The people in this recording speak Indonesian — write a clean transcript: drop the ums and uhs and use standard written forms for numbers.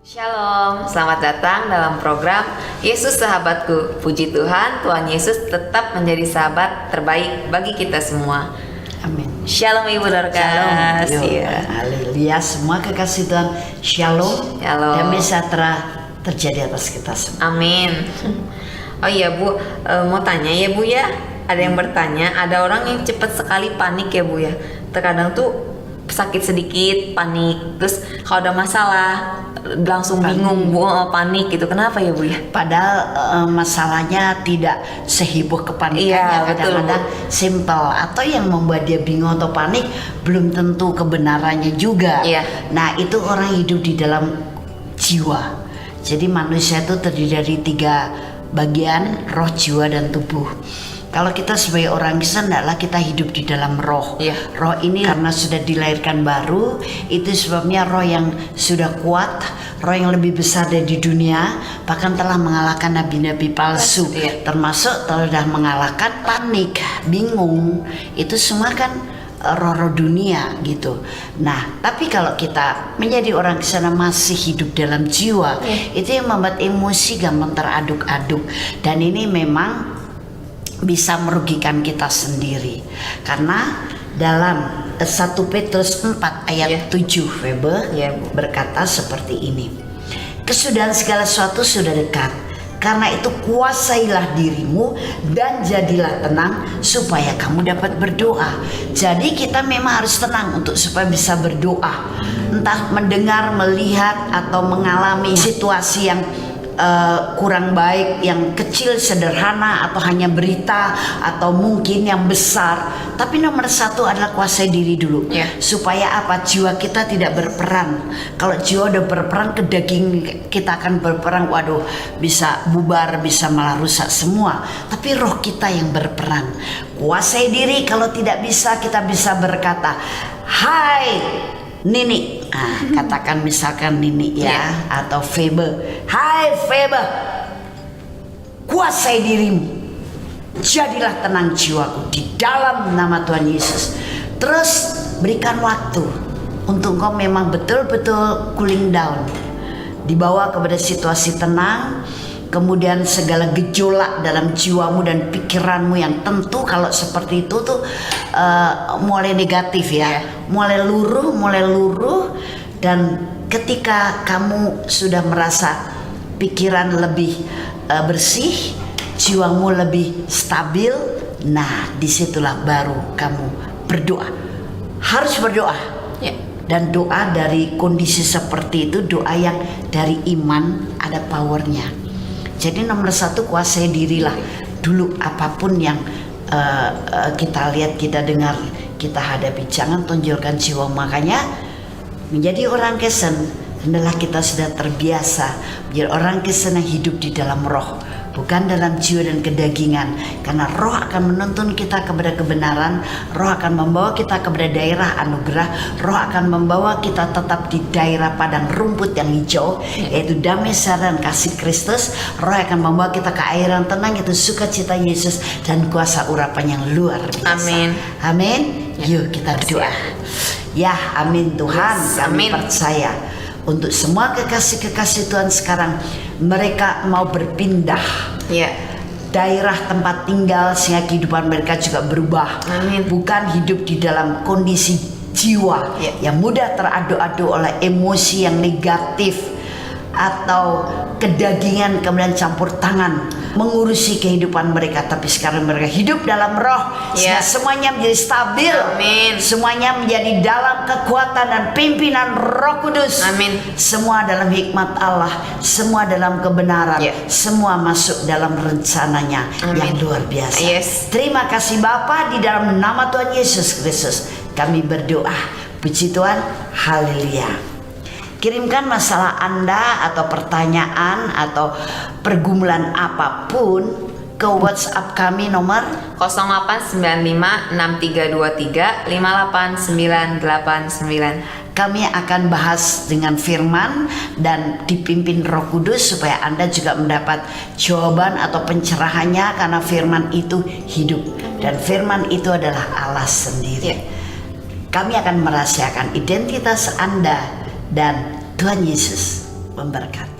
Shalom, selamat datang dalam program Yesus Sahabatku. Puji Tuhan, Tuhan Yesus tetap menjadi sahabat terbaik bagi kita semua. Amin. Shalom Ibu Dorcas. Shalom. Ya. Haleluya. Semua kekasih Tuhan. Shalom. Shalom. Damai sejahtera terjadi atas kita semua. Amin. Oh iya Bu, mau tanya ya Bu ya. Ada yang bertanya, ada orang yang cepat sekali panik ya Bu ya. Terkadang tuh sakit sedikit panik, terus kalau ada masalah langsung bingung Bu, panik gitu. Kenapa ya Bu ya? Padahal masalahnya tidak seheboh kepanikannya. Iya, Kadang-kadang simple, atau yang membuat dia bingung atau panik belum tentu kebenarannya juga. Iya. Nah, itu orang hidup di dalam jiwa. Jadi manusia itu terdiri dari 3 bagian, roh, jiwa, dan tubuh. Kalau kita sebagai orang Kristen adalah kita hidup di dalam roh. Iya. Roh ini karena sudah dilahirkan baru, itu sebabnya roh yang sudah kuat, roh yang lebih besar dari di dunia, bahkan telah mengalahkan nabi-nabi palsu. Iya. Termasuk telah mengalahkan panik, bingung, itu semua kan roh-roh dunia gitu. Nah, tapi kalau kita menjadi orang Kristen masih hidup dalam jiwa, itu yang membuat emosi gampang teraduk-aduk. Dan ini memang bisa merugikan kita sendiri, karena dalam 1 Petrus 4 ayat 7 Weber berkata seperti ini: kesudahan segala sesuatu sudah dekat, karena itu kuasailah dirimu dan jadilah tenang supaya kamu dapat berdoa. Jadi kita memang harus tenang untuk supaya bisa berdoa, entah mendengar, melihat, atau mengalami situasi yang kurang baik, yang kecil, sederhana, atau hanya berita, atau mungkin yang besar. Tapi nomor 1 adalah kuasai diri dulu, supaya apa? Jiwa kita tidak berperang. Kalau jiwa udah berperang ke daging kita akan berperang, waduh, bisa bubar, bisa malah rusak semua. Tapi roh kita yang berperang. Kuasai diri. Kalau tidak bisa, kita bisa berkata, hai Nini, katakan misalkan Nini ya, atau Febe, hai Febe, kuasai dirimu, jadilah tenang jiwaku di dalam nama Tuhan Yesus. Terus berikan waktu untuk kau memang betul-betul cooling down, dibawa kepada situasi tenang. Kemudian segala gejolak dalam jiwamu dan pikiranmu yang tentu kalau seperti itu tuh mulai negatif ya, mulai luruh, dan ketika kamu sudah merasa pikiran lebih bersih, jiwamu lebih stabil, nah disitulah baru kamu berdoa. Harus berdoa. Dan doa dari kondisi seperti itu, doa yang dari iman, ada powernya. Jadi nomor 1 kuasai dirilah dulu. Apapun yang kita lihat, kita dengar, kita hadapi, jangan tonjolkan jiwa. Makanya menjadi orang Kristen adalah kita sudah terbiasa menjadi orang Kristen yang hidup di dalam roh, bukan dalam jiwa dan kedagingan. Karena roh akan menuntun kita kepada kebenaran, roh akan membawa kita kepada daerah anugerah, roh akan membawa kita tetap di daerah padang rumput yang hijau, yaitu damai sejahtera dan kasih Kristus. Roh akan membawa kita ke air yang tenang, yaitu sukacita Yesus dan kuasa urapan yang luar biasa. Amin. Amin. Yuk kita berdoa. Ya, amin Tuhan. Kami percaya untuk semua kekasih-kekasih Tuhan sekarang, mereka mau berpindah daerah tempat tinggal sehingga kehidupan mereka juga berubah. Amin. Bukan hidup di dalam kondisi jiwa yang mudah teradu-adu oleh emosi yang negatif atau kedagingan kemudian campur tangan mengurusi kehidupan mereka. Tapi sekarang mereka hidup dalam roh, sehingga semuanya menjadi stabil. Amin. Semuanya menjadi dalam kekuatan dan pimpinan Roh Kudus. Amin. Semua dalam hikmat Allah, semua dalam kebenaran, semua masuk dalam rencananya yang luar biasa. Terima kasih Bapa, di dalam nama Tuhan Yesus Kristus kami berdoa. Puji Tuhan. Haleluya. Kirimkan masalah Anda atau pertanyaan atau pergumulan apapun ke WhatsApp kami nomor 089563288989. Kami akan bahas dengan firman dan dipimpin Roh Kudus supaya Anda juga mendapat jawaban atau pencerahannya, karena firman itu hidup dan firman itu adalah Allah sendiri. Kami akan merahasiakan identitas Anda dan Tuhan Yesus memberkati.